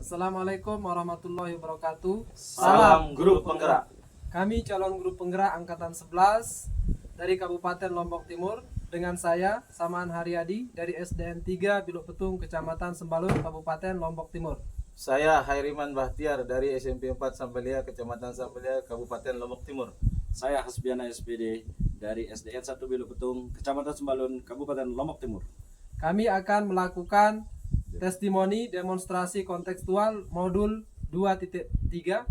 Assalamualaikum warahmatullahi wabarakatuh. Salam Guru Penggerak. Kami calon guru penggerak angkatan 11 dari Kabupaten Lombok Timur dengan saya Samaan Haryadi dari SDN 3 Biluk Petung, Kecamatan Sembalun, Kabupaten Lombok Timur. Saya Hairiman Bahtiar dari SMP 4 Sambelia, Kecamatan Sambelia, Kabupaten Lombok Timur. Saya Hasbiana SPD dari SDN 1 Biluk Petung, Kecamatan Sembalun, Kabupaten Lombok Timur. Kami akan melakukan testimoni demonstrasi kontekstual modul 2.3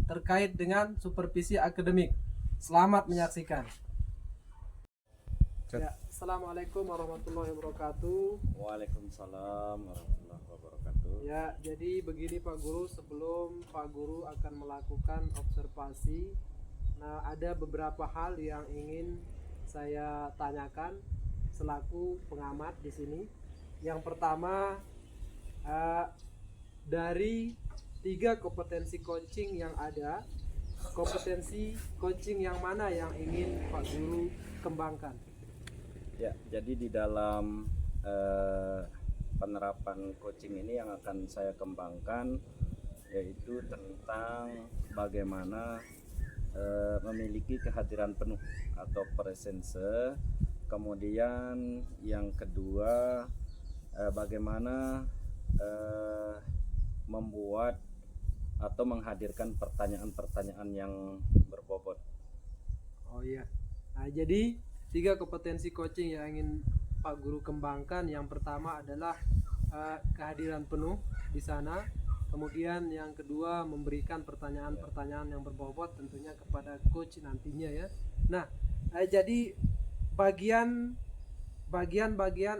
terkait dengan supervisi akademik. Selamat menyaksikan. Ya, Assalamualaikum warahmatullahi wabarakatuh. Waalaikumsalam warahmatullahi wabarakatuh. Ya, jadi begini Pak Guru, sebelum Pak Guru akan melakukan observasi, nah ada beberapa hal yang ingin saya tanyakan selaku pengamat di sini. Yang pertama, dari 3 kompetensi coaching yang ada, kompetensi coaching yang mana yang ingin Pak Guru kembangkan? Ya, jadi di dalam penerapan coaching ini yang akan saya kembangkan yaitu tentang bagaimana memiliki kehadiran penuh atau presence. Kemudian yang kedua, bagaimana membuat atau menghadirkan pertanyaan-pertanyaan yang berbobot. Oh iya. Nah, jadi 3 kompetensi coaching yang ingin Pak Guru kembangkan. Yang pertama adalah kehadiran penuh di sana. Kemudian yang kedua, memberikan pertanyaan-pertanyaan yang berbobot tentunya kepada coach nantinya ya. Nah, jadi bagian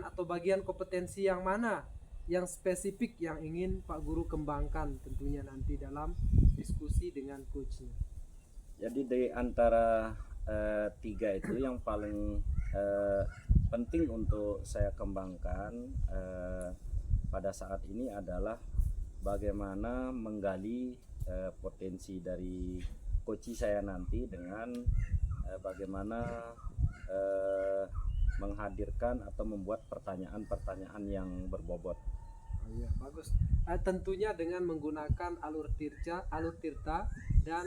atau bagian kompetensi yang mana yang spesifik yang ingin Pak Guru kembangkan tentunya nanti dalam diskusi dengan coachnya? Jadi di antara 3 itu yang paling penting untuk saya kembangkan pada saat ini adalah bagaimana menggali potensi dari coach saya nanti dengan bagaimana menghadirkan atau membuat pertanyaan-pertanyaan yang berbobot. Oh iya, bagus. Tentunya dengan menggunakan alur tirta dan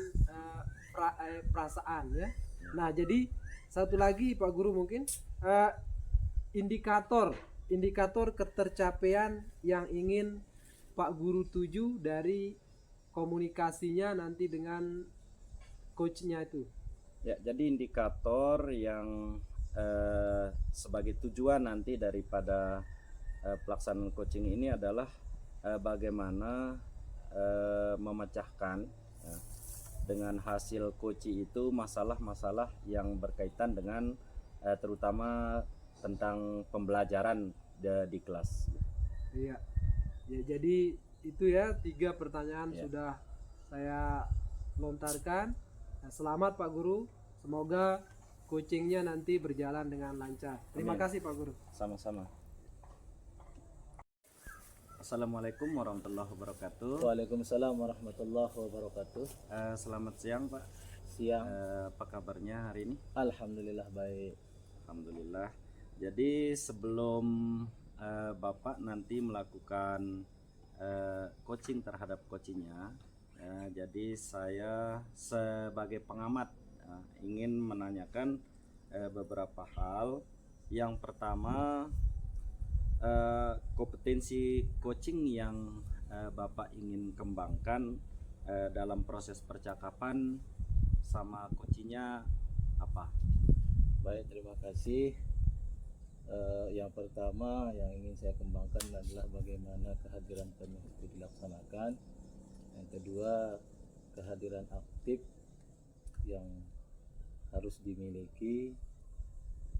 perasaan ya. Nah, jadi satu lagi Pak Guru mungkin indikator ketercapaian yang ingin Pak Guru tuju dari komunikasinya nanti dengan coachnya itu. Ya, jadi indikator yang sebagai tujuan nanti daripada pelaksanaan coaching ini adalah bagaimana memecahkan dengan hasil coaching itu masalah-masalah yang berkaitan dengan terutama tentang pembelajaran di kelas. Iya. Ya, jadi itu ya 3 pertanyaan Ya. sudah saya lontarkan. Nah, selamat Pak Guru. Semoga coachingnya nanti berjalan dengan lancar. Terima Amin. kasih Pak Guru. Sama-sama. Assalamualaikum warahmatullahi wabarakatuh. Waalaikumsalam warahmatullahi wabarakatuh. Selamat siang Pak. Siang. Apa kabarnya hari ini? Alhamdulillah baik. Alhamdulillah. Jadi sebelum Bapak nanti melakukan coaching terhadap coachingnya, jadi saya sebagai pengamat ingin menanyakan beberapa hal. Yang pertama, kompetensi coaching yang Bapak ingin kembangkan dalam proses percakapan sama coachingnya apa? Baik, terima kasih. Yang pertama yang ingin saya kembangkan adalah bagaimana kehadiran penuh itu dilaksanakan. Yang kedua, kehadiran aktif yang harus dimiliki,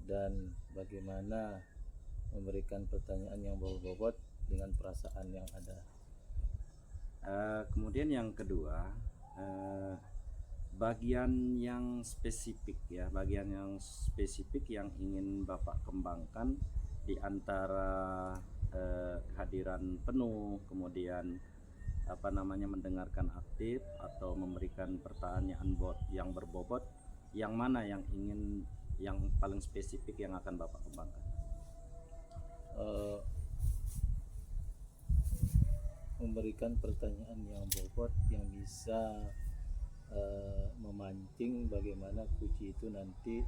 dan bagaimana memberikan pertanyaan yang berbobot dengan perasaan yang ada. Kemudian yang kedua, bagian yang spesifik yang ingin Bapak kembangkan di antara kehadiran penuh, kemudian mendengarkan aktif atau memberikan pertanyaan yang berbobot, yang mana yang paling spesifik yang akan Bapak kembangkan? memberikan pertanyaan yang bobot yang bisa memancing bagaimana Kuci itu nanti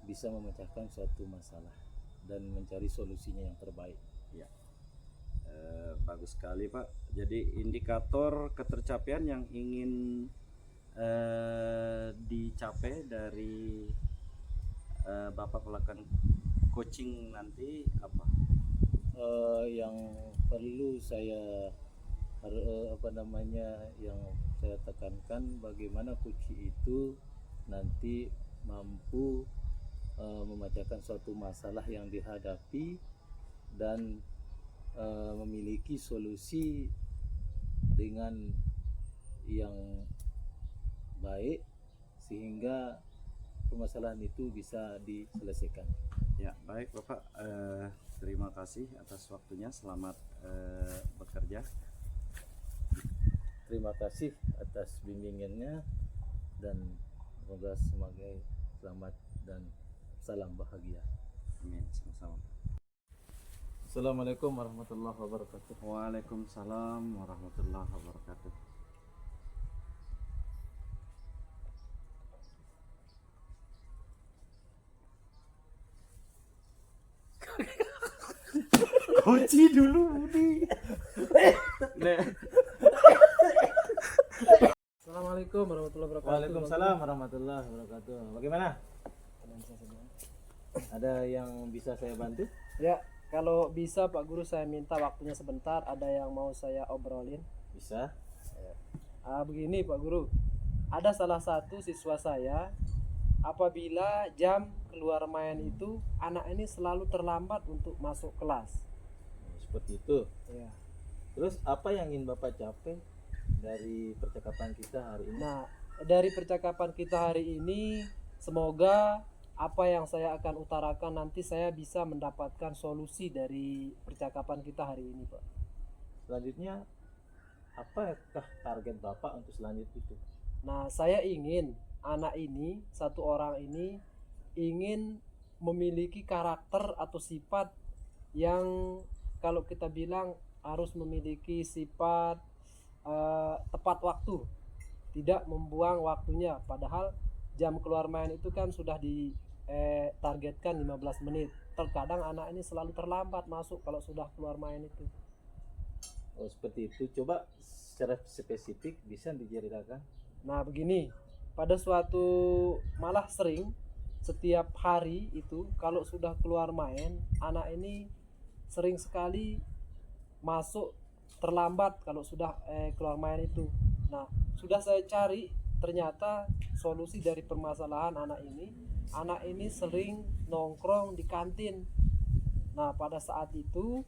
bisa memecahkan suatu masalah dan mencari solusinya yang terbaik. Ya, bagus sekali Pak. Jadi indikator ketercapaian yang ingin dicapai dari Bapak melakukan coaching nanti apa? Yang perlu saya yang saya tekankan bagaimana Kuci itu nanti mampu memecahkan suatu masalah yang dihadapi dan memiliki solusi dengan yang baik sehingga permasalahan itu bisa diselesaikan. Ya, baik Bapak. Terima kasih atas waktunya. Selamat bekerja. Terima kasih atas bimbingannya dan semoga selamat dan salam bahagia. Amin. Sama-sama. Assalamualaikum warahmatullahi wabarakatuh. Waalaikumsalam warahmatullahi wabarakatuh. Kunci dulu nih. Assalamualaikum warahmatullahi wabarakatuh. Waalaikumsalam warahmatullahi wabarakatuh. Bagaimana? Ada yang bisa saya bantu? Ya, kalau bisa Pak Guru saya minta waktunya sebentar, ada yang mau saya obrolin. Bisa. Begini Pak Guru, ada salah satu siswa saya, apabila jam keluar main itu anak ini selalu terlambat untuk masuk kelas. Seperti itu. Ya. Terus apa yang ingin Bapak capai dari percakapan kita hari ini? Nah, dari percakapan kita hari ini, semoga apa yang saya akan utarakan nanti saya bisa mendapatkan solusi dari percakapan kita hari ini, Pak. Selanjutnya, apakah target Bapak untuk selanjutnya itu? Nah, saya ingin anak ini, satu orang ini ingin memiliki karakter atau sifat yang kalau kita bilang harus memiliki sifat tepat waktu, tidak membuang waktunya, padahal jam keluar main itu kan sudah ditargetkan 15 menit. Terkadang anak ini selalu terlambat masuk kalau sudah keluar main itu. Oh, seperti itu. Coba secara spesifik bisa diceritakan. Nah, begini, pada suatu malah sering setiap hari itu kalau sudah keluar main, anak ini sering sekali masuk terlambat kalau sudah keluar main itu. Nah, sudah saya cari, ternyata solusi dari permasalahan anak ini sering nongkrong di kantin. Nah, pada saat itu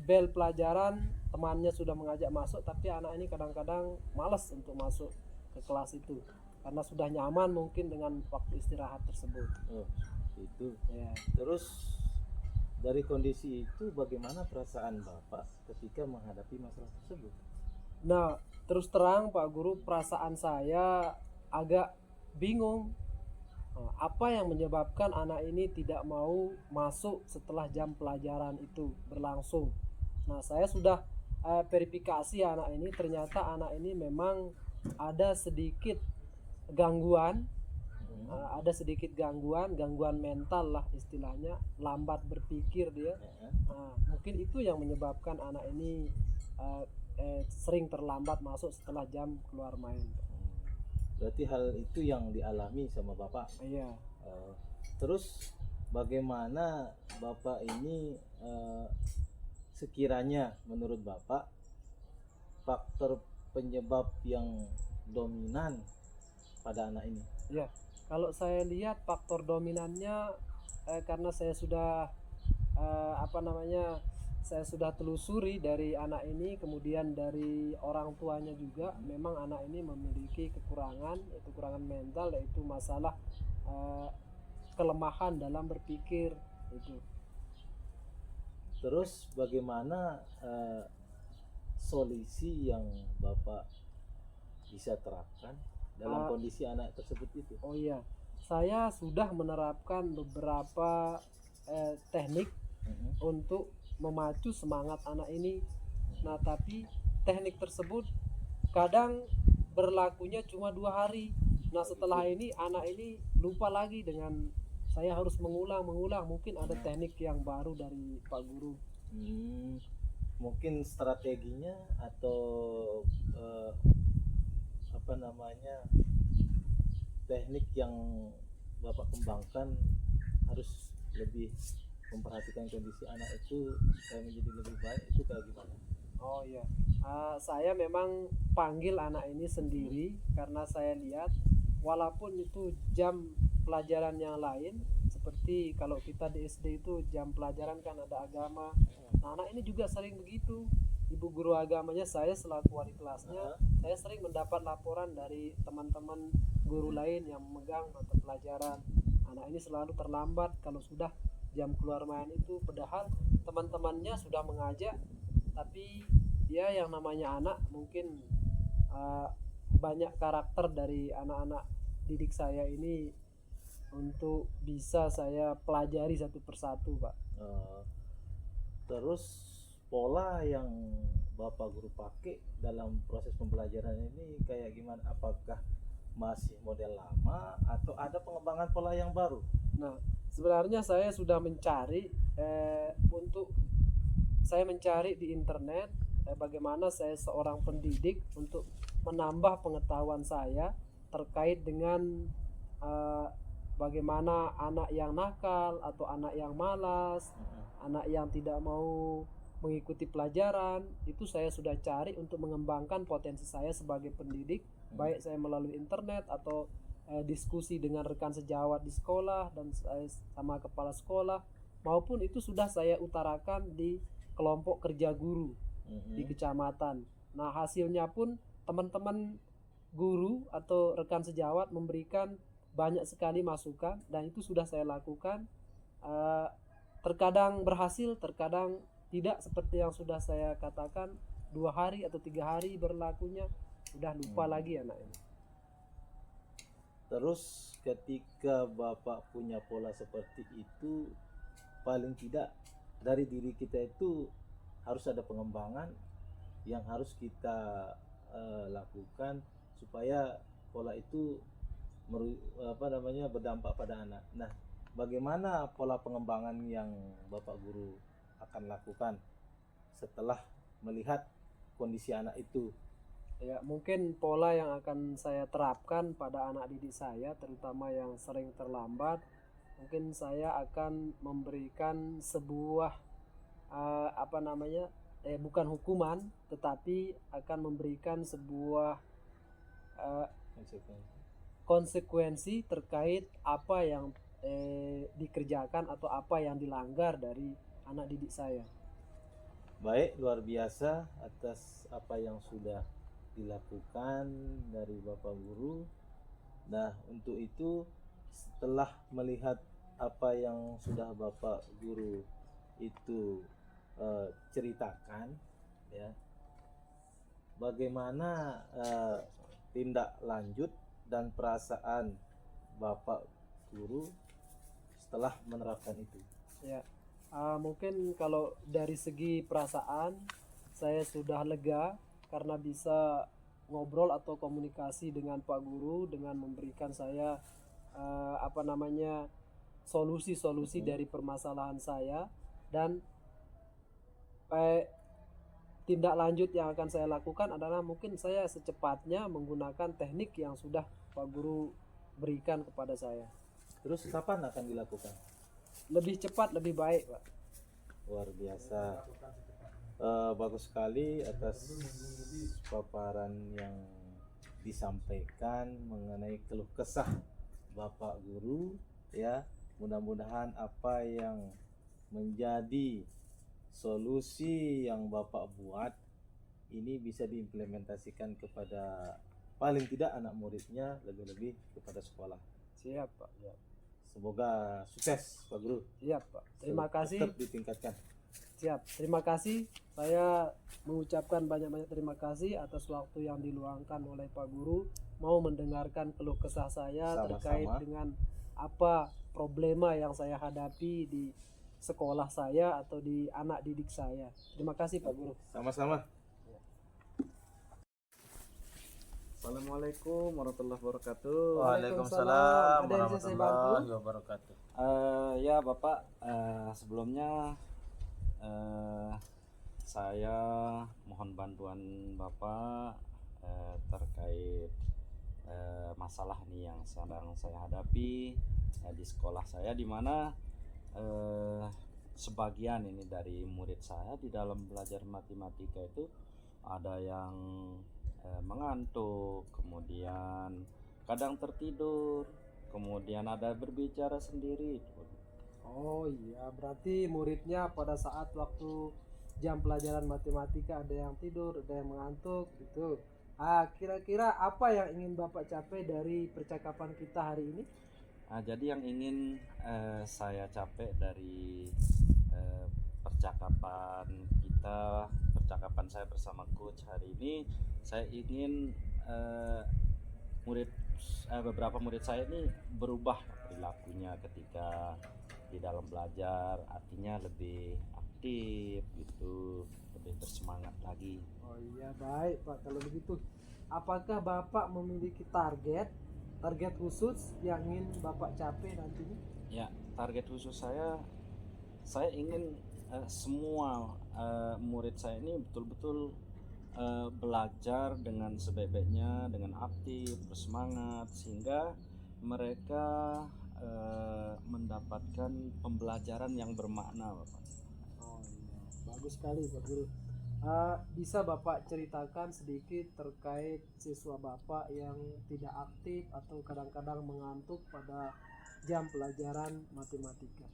bel pelajaran temannya sudah mengajak masuk, tapi anak ini kadang-kadang malas untuk masuk ke kelas itu karena sudah nyaman mungkin dengan waktu istirahat tersebut. Oh, itu. Ya. Terus dari kondisi itu bagaimana perasaan Bapak ketika menghadapi masalah tersebut? Nah, terus terang Pak Guru, perasaan saya agak bingung. Apa yang menyebabkan anak ini tidak mau masuk setelah jam pelajaran itu berlangsung? Nah, saya sudah verifikasi anak ini, ternyata anak ini memang ada sedikit gangguan, gangguan mental lah istilahnya, lambat berpikir dia. Mungkin itu yang menyebabkan anak ini sering terlambat masuk setelah jam keluar main. Berarti hal itu yang dialami sama Bapak. Iya. Terus bagaimana Bapak ini sekiranya menurut Bapak faktor penyebab yang dominan pada anak ini? Ya, kalau saya lihat faktor dominannya karena saya sudah saya sudah telusuri dari anak ini, kemudian dari orang tuanya juga, memang anak ini memiliki kekurangan mental, yaitu masalah kelemahan dalam berpikir itu. Terus bagaimana solusi yang Bapak bisa terapkan dalam kondisi anak tersebut itu? Oh iya, saya sudah menerapkan beberapa teknik untuk memacu semangat anak ini. Nah, tapi teknik tersebut kadang berlakunya cuma 2 hari. Nah, setelah ini anak ini lupa lagi dengan saya harus mengulang. Mungkin ada teknik yang baru dari Pak Guru. Mungkin strateginya atau eh, apa namanya, teknik yang Bapak kembangkan harus lebih memperhatikan kondisi anak itu supaya menjadi lebih baik, itu kayak gimana? Oh iya, saya memang panggil anak ini sendiri karena saya lihat walaupun itu jam pelajaran yang lain, seperti kalau kita di SD itu jam pelajaran kan ada agama. Nah, anak ini juga sering begitu. Ibu guru agamanya, saya selaku wali kelasnya, saya sering mendapat laporan dari teman-teman guru lain yang memegang mata pelajaran. Anak ini selalu terlambat kalau sudah jam keluar main itu, padahal teman-temannya sudah mengajak, tapi ya yang namanya anak mungkin banyak karakter dari anak-anak didik saya ini untuk bisa saya pelajari satu persatu, Pak. Terus pola yang Bapak Guru pakai dalam proses pembelajaran ini kayak gimana? Apakah masih model lama atau ada pengembangan pola yang baru? Nah, sebenarnya saya sudah mencari saya mencari di internet bagaimana saya seorang pendidik untuk menambah pengetahuan saya terkait dengan bagaimana anak yang nakal atau anak yang malas, anak yang tidak mau mengikuti pelajaran. Itu saya sudah cari untuk mengembangkan potensi saya sebagai pendidik, baik saya melalui internet atau diskusi dengan rekan sejawat di sekolah dan sama kepala sekolah, maupun itu sudah saya utarakan di kelompok kerja guru di kecamatan. Nah, hasilnya pun teman-teman guru atau rekan sejawat memberikan banyak sekali masukan, dan itu sudah saya lakukan. Terkadang berhasil, terkadang tidak, seperti yang sudah saya katakan, 2 hari atau 3 hari berlakunya sudah lupa lagi anak ini. Terus ketika Bapak punya pola seperti itu, paling tidak dari diri kita itu harus ada pengembangan yang harus kita lakukan supaya pola itu berdampak pada anak. Nah, bagaimana pola pengembangan yang Bapak Guru akan lakukan setelah melihat kondisi anak itu? Ya, mungkin pola yang akan saya terapkan pada anak didik saya, terutama yang sering terlambat, mungkin saya akan memberikan sebuah bukan hukuman, tetapi akan memberikan sebuah konsekuensi terkait apa yang dikerjakan atau apa yang dilanggar dari anak didik saya. Baik, luar biasa atas apa yang sudah dilakukan dari Bapak Guru. Nah, untuk itu setelah melihat apa yang sudah Bapak Guru itu ceritakan, ya, bagaimana tindak lanjut dan perasaan Bapak Guru setelah menerapkan itu? Ya, mungkin kalau dari segi perasaan saya sudah lega karena bisa ngobrol atau komunikasi dengan Pak Guru dengan memberikan saya solusi-solusi dari permasalahan saya, dan tindak lanjut yang akan saya lakukan adalah mungkin saya secepatnya menggunakan teknik yang sudah Pak Guru berikan kepada saya. Terus kapan akan dilakukan? Lebih cepat lebih baik, Pak. Luar biasa. Bagus sekali atas paparan yang disampaikan mengenai keluh kesah Bapak Guru, ya. Mudah-mudahan apa yang menjadi solusi yang Bapak buat ini bisa diimplementasikan kepada paling tidak anak muridnya, lebih-lebih kepada sekolah. Siap, Pak. Ya. Semoga sukses, Pak Guru. Siap, Pak. Terima kasih. Tetap ditingkatkan. Siap. Terima kasih. Saya mengucapkan banyak-banyak terima kasih atas waktu yang diluangkan oleh Pak Guru, mau mendengarkan keluh kesah saya Sama-sama. terkait dengan apa problema yang saya hadapi di sekolah saya atau di anak didik saya. Terima kasih Pak Guru. Sama-sama. Assalamualaikum warahmatullahi wabarakatuh. Waalaikumsalam. Ada yang bisa saya bantu? wabarakatuh. Ya Bapak, sebelumnya saya mohon bantuan Bapak terkait masalah nih yang sedang saya hadapi di sekolah saya, di mana sebagian ini dari murid saya di dalam belajar matematika itu ada yang mengantuk, kemudian kadang tertidur, kemudian ada berbicara sendiri. Oh iya, berarti muridnya pada saat waktu jam pelajaran matematika ada yang tidur, ada yang mengantuk gitu. Kira-kira apa yang ingin Bapak capai dari percakapan kita hari ini? Jadi yang ingin saya capai dari percakapan kita, percakapan saya bersama coach hari ini, saya ingin beberapa murid saya ini berubah perilakunya ketika di dalam belajar, artinya lebih aktif gitu, lebih bersemangat lagi. Oh iya, baik Pak. Kalau begitu, apakah Bapak memiliki target khusus yang ingin Bapak capai nantinya? Ya, target khusus saya ingin semua murid saya ini betul-betul belajar dengan sebaik-baiknya, dengan aktif, bersemangat, sehingga mereka mendapatkan pembelajaran yang bermakna, Bapak. Oh iya, bagus sekali Pak Guru. Bisa Bapak ceritakan sedikit terkait siswa Bapak yang tidak aktif atau kadang-kadang mengantuk pada jam pelajaran matematika?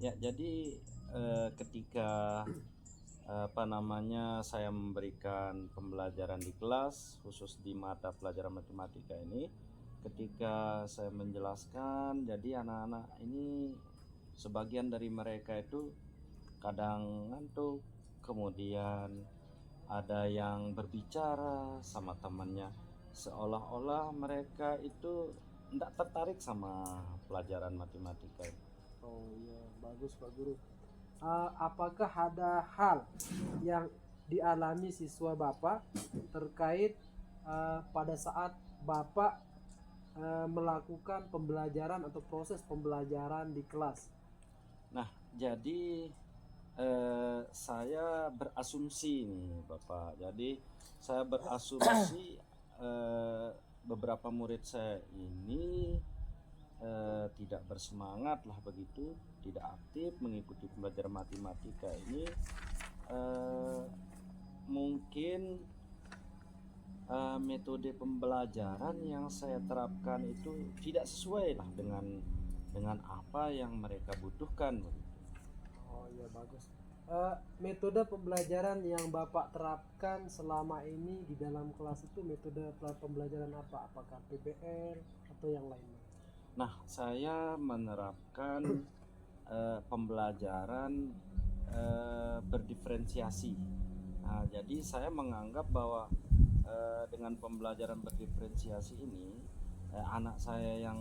Ya, jadi ketika saya memberikan pembelajaran di kelas khusus di mata pelajaran matematika ini, ketika saya menjelaskan, jadi anak-anak ini sebagian dari mereka itu kadang ngantuk, kemudian ada yang berbicara sama temannya seolah-olah mereka itu tidak tertarik sama pelajaran matematika. Oh iya, bagus Pak Guru. Apakah ada hal yang dialami siswa Bapak terkait pada saat Bapak melakukan pembelajaran atau proses pembelajaran di kelas? Nah, jadi saya berasumsi nih Bapak. Jadi saya berasumsi beberapa murid saya ini tidak bersemangat lah begitu, tidak aktif mengikuti pembelajaran matematika ini. Mungkin metode pembelajaran yang saya terapkan itu tidak sesuai lah dengan apa yang mereka butuhkan. Oh iya, bagus. Metode pembelajaran yang Bapak terapkan selama ini di dalam kelas itu metode pembelajaran apa? Apakah PBR atau yang lainnya? Nah, saya menerapkan pembelajaran berdiferensiasi. Nah, jadi saya menganggap bahwa dengan pembelajaran berdiferensiasi ini, anak saya yang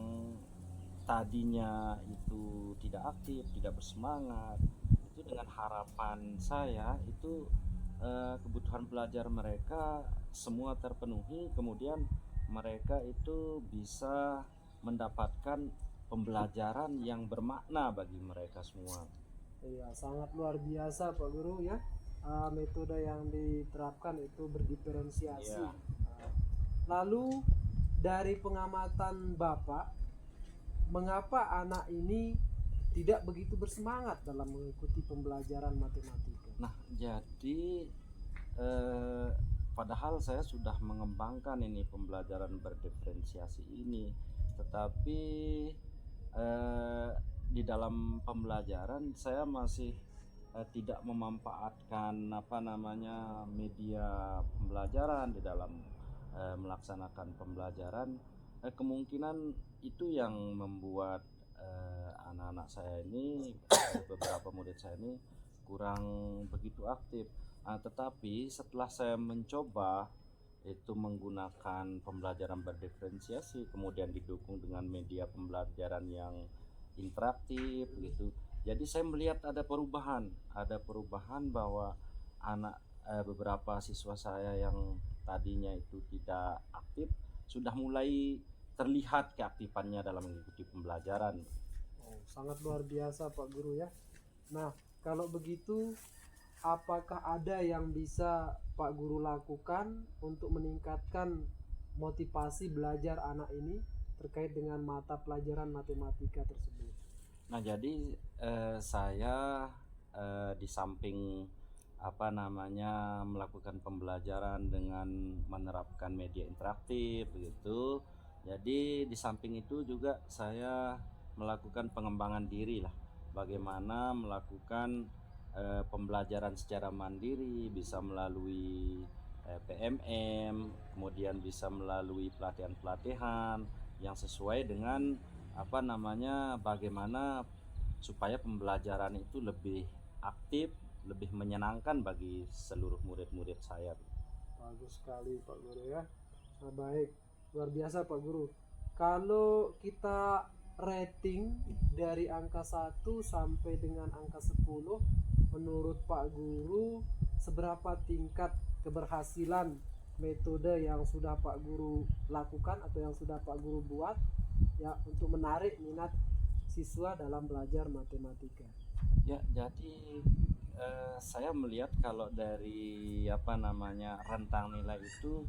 tadinya itu tidak aktif, tidak bersemangat, itu dengan harapan saya itu kebutuhan belajar mereka semua terpenuhi, kemudian mereka itu bisa mendapatkan pembelajaran yang bermakna bagi mereka semua. Iya, sangat luar biasa Pak Guru ya. Metode yang diterapkan itu berdiferensiasi. Iya. Lalu dari pengamatan Bapak, mengapa anak ini tidak begitu bersemangat dalam mengikuti pembelajaran matematika? Nah, jadi padahal saya sudah mengembangkan ini pembelajaran berdiferensiasi ini, tetapi di dalam pembelajaran saya masih tidak memanfaatkan media pembelajaran di dalam melaksanakan pembelajaran. Kemungkinan itu yang membuat anak-anak saya ini, beberapa murid saya ini kurang begitu aktif. Tetapi setelah saya mencoba itu menggunakan pembelajaran berdiferensiasi, kemudian didukung dengan media pembelajaran yang interaktif gitu, Jadi saya melihat ada perubahan bahwa beberapa siswa saya yang tadinya itu tidak aktif sudah mulai terlihat keaktifannya dalam mengikuti pembelajaran. Oh, sangat luar biasa Pak Guru ya. Nah, kalau begitu apakah ada yang bisa Pak Guru lakukan untuk meningkatkan motivasi belajar anak ini terkait dengan mata pelajaran matematika tersebut? Nah, jadi saya di samping melakukan pembelajaran dengan menerapkan media interaktif begitu. Jadi di samping itu juga saya melakukan pengembangan diri lah. Bagaimana melakukan pembelajaran secara mandiri, bisa melalui PMM, kemudian bisa melalui pelatihan-pelatihan yang sesuai dengan bagaimana supaya pembelajaran itu lebih aktif, lebih menyenangkan bagi seluruh murid-murid saya. Bagus sekali Pak Guru ya. Nah, baik, luar biasa Pak Guru. Kalau kita rating dari angka 1 sampai dengan angka 10, menurut Pak Guru seberapa tingkat keberhasilan metode yang sudah Pak Guru lakukan atau yang sudah Pak Guru buat ya untuk menarik minat siswa dalam belajar matematika? Ya, jadi saya melihat kalau dari rentang nilai itu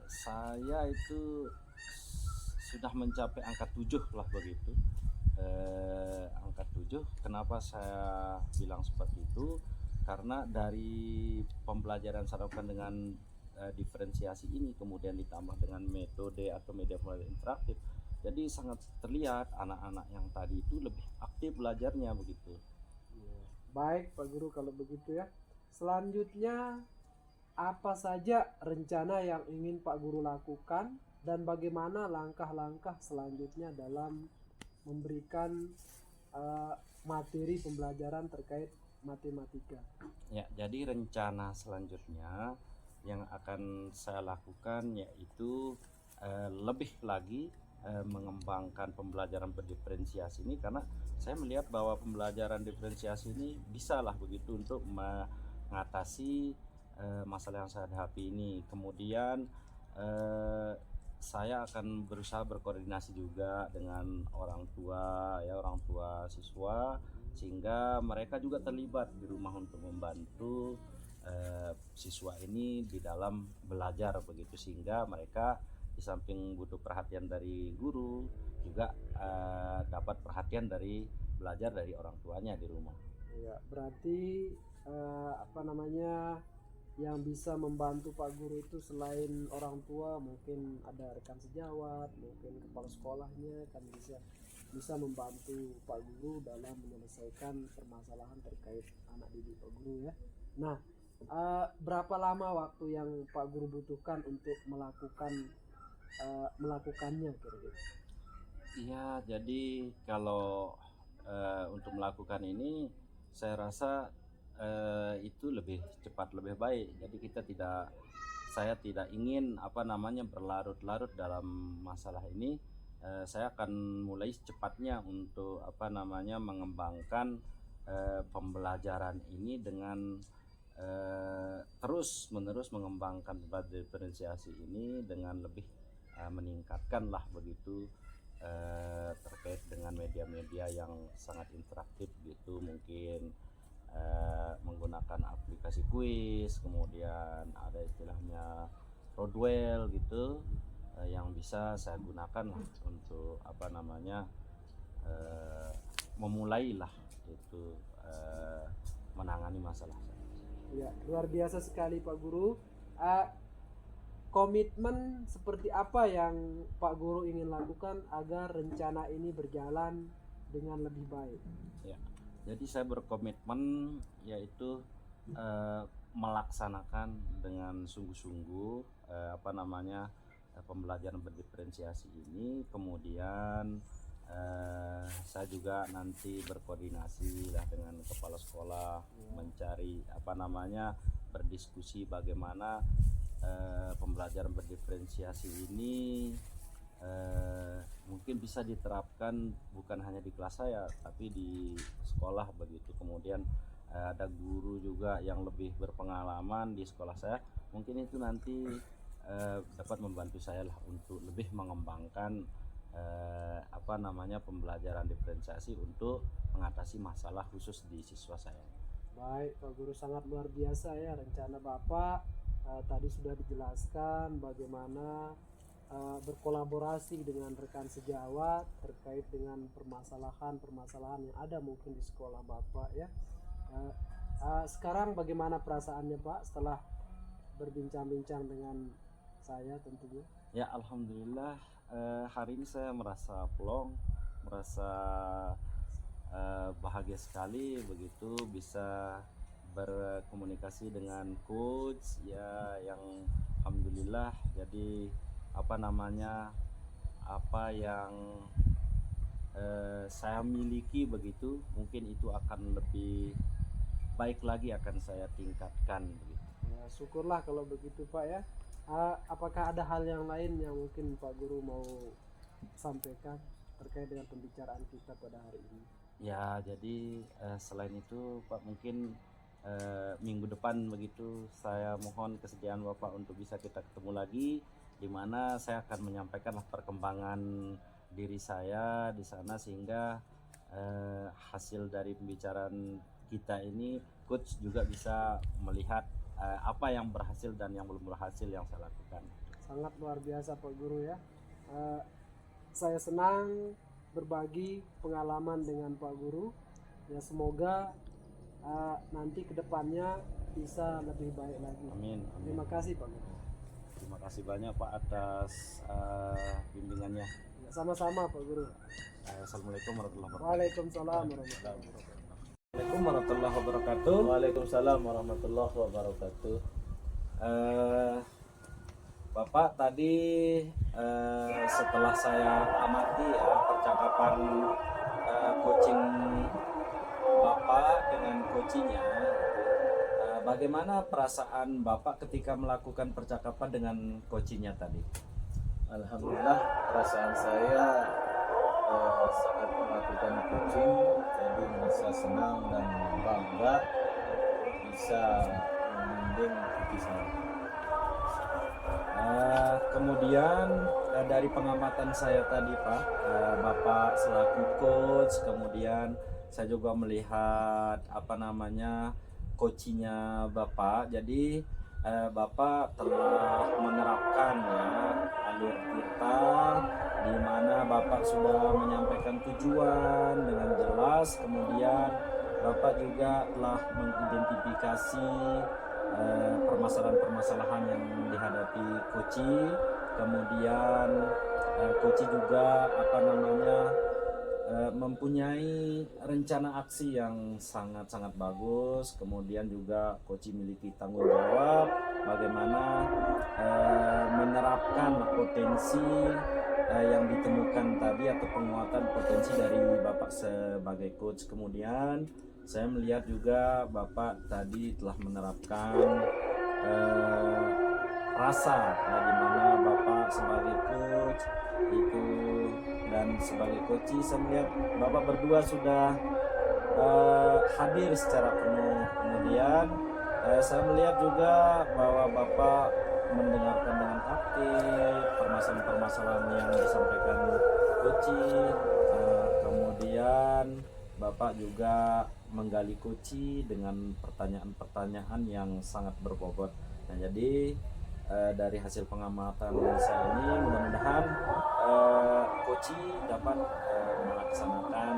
saya itu sudah mencapai angka 7 lah begitu. Angka 7, kenapa saya bilang seperti itu? Karena dari pembelajaran saya lakukan dengan diferensiasi ini, kemudian ditambah dengan metode atau media pembelajaran interaktif, jadi sangat terlihat anak-anak yang tadi itu lebih aktif belajarnya begitu. Baik Pak Guru, kalau begitu ya. Selanjutnya apa saja rencana yang ingin Pak Guru lakukan dan bagaimana langkah-langkah selanjutnya dalam memberikan materi pembelajaran terkait matematika? Ya, jadi rencana selanjutnya yang akan saya lakukan yaitu lebih lagi mengembangkan pembelajaran berdiferensiasi ini, karena saya melihat bahwa pembelajaran diferensiasi ini bisalah begitu untuk mengatasi masalah yang saya hadapi ini. Kemudian saya akan berusaha berkoordinasi juga dengan orang tua siswa, sehingga mereka juga terlibat di rumah untuk membantu siswa ini di dalam belajar begitu, sehingga mereka di samping butuh perhatian dari guru juga dapat perhatian dari belajar dari orang tuanya di rumah. Ya, berarti yang bisa membantu Pak Guru itu selain orang tua mungkin ada rekan sejawat, mungkin kepala sekolahnya kan bisa membantu Pak Guru dalam menyelesaikan permasalahan terkait anak didik Pak Guru ya. Nah, berapa lama waktu yang Pak Guru butuhkan untuk melakukannya kira-kira? Iya, jadi kalau untuk melakukan ini saya rasa itu lebih cepat lebih baik. Jadi saya tidak ingin berlarut-larut dalam masalah ini. Saya akan mulai secepatnya untuk mengembangkan pembelajaran ini dengan terus menerus mengembangkan diferensiasi ini dengan lebih meningkatkan lah begitu terkait dengan media-media yang sangat interaktif gitu, mungkin menggunakan aplikasi kuis, kemudian ada istilahnya Rodwell gitu yang bisa saya gunakan lah untuk memulailah itu menangani masalah. Ya, luar biasa sekali Pak Guru. Komitmen seperti apa yang Pak Guru ingin lakukan agar rencana ini berjalan dengan lebih baik? Ya, jadi saya berkomitmen yaitu melaksanakan dengan sungguh-sungguh pembelajaran berdiferensiasi ini. Kemudian saya juga nanti berkoordinasi lah dengan kepala sekolah, mencari berdiskusi bagaimana pembelajaran berdiferensiasi ini mungkin bisa diterapkan bukan hanya di kelas saya tapi di sekolah begitu. Kemudian ada guru juga yang lebih berpengalaman di sekolah saya, mungkin itu nanti dapat membantu saya lah untuk lebih mengembangkan pembelajaran diferensiasi untuk mengatasi masalah khusus di siswa saya. Baik Pak Guru, sangat luar biasa ya rencana Bapak. Tadi sudah dijelaskan bagaimana berkolaborasi dengan rekan sejawat terkait dengan permasalahan yang ada mungkin di sekolah Bapak ya. Sekarang bagaimana perasaannya Pak setelah berbincang-bincang dengan saya tentunya? Ya alhamdulillah, hari ini saya merasa plong, merasa bahagia sekali begitu bisa berkomunikasi dengan coach ya, yang alhamdulillah jadi apa yang saya miliki begitu, mungkin itu akan lebih baik lagi, akan saya tingkatkan begitu. Ya, syukurlah kalau begitu Pak ya. Apakah ada hal yang lain yang mungkin Pak Guru mau sampaikan terkait dengan pembicaraan kita pada hari ini? Ya, jadi selain itu Pak, mungkin minggu depan begitu saya mohon kesediaan Bapak untuk bisa kita ketemu lagi, di mana saya akan menyampaikan perkembangan diri saya di sana, sehingga hasil dari pembicaraan kita ini coach juga bisa melihat apa yang berhasil dan yang belum berhasil yang saya lakukan. Sangat luar biasa Pak Guru ya. Saya senang berbagi pengalaman dengan Pak Guru ya, semoga nanti kedepannya bisa lebih baik lagi. Amin, amin. Terima kasih Pak Guru. Terima kasih banyak Pak atas bimbingannya. Ya, sama-sama Pak Guru. Assalamualaikum warahmatullahi wabarakatuh. Waalaikumsalam warahmatullahi wabarakatuh. Assalamualaikum warahmatullahi wabarakatuh. Waalaikumsalam warahmatullahi wabarakatuh. Bapak tadi setelah saya amati ya percakapan coaching Bapak dengan coachingnya, bagaimana perasaan Bapak ketika melakukan percakapan dengan coachingnya tadi? Alhamdulillah, perasaan saya saat melakukan coaching jadi merasa senang dan bangga bisa membimbing cucu saya. Kemudian dari pengamatan saya tadi Pak, Bapak selaku coach, kemudian saya juga melihat coachingnya Bapak. Jadi Bapak telah menerapkan ya alur kita, di mana Bapak sudah menyampaikan tujuan dengan jelas. Kemudian Bapak juga telah mengidentifikasi permasalahan-permasalahan yang dihadapi Koci. Kemudian Koci juga mempunyai rencana aksi yang sangat-sangat bagus. Kemudian juga Koci memiliki tanggung jawab bagaimana menerapkan potensi yang ditemukan tadi, atau penguatan potensi dari Bapak sebagai coach. Kemudian saya melihat juga Bapak tadi telah menerapkan rasa ya, di mana Bapak sebagai coach itu dan sebagai coach, saya melihat Bapak berdua sudah hadir secara penuh. Kemudian saya melihat juga bahwa Bapak mendengarkan dengan aktif permasalahan-permasalahan yang disampaikan coach. Kemudian Bapak juga menggali Koci dengan pertanyaan-pertanyaan yang sangat berbobot. Nah, jadi dari hasil pengamatan saya ini, mudah-mudahan Koci dapat melaksanakan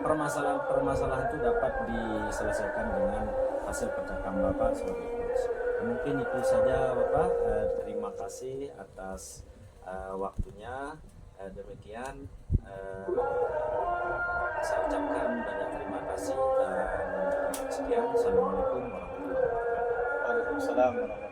permasalahan-permasalahan itu dapat diselesaikan dengan hasil percakapan Bapak sebagai coach. Mungkin itu saja Bapak. Terima kasih atas waktunya. Demikian saya ucapkan banyak terima kasih dan sekian. Assalamualaikum warahmatullahi wabarakatuh. Waalaikumsalam warahmatullahi wabarakatuh.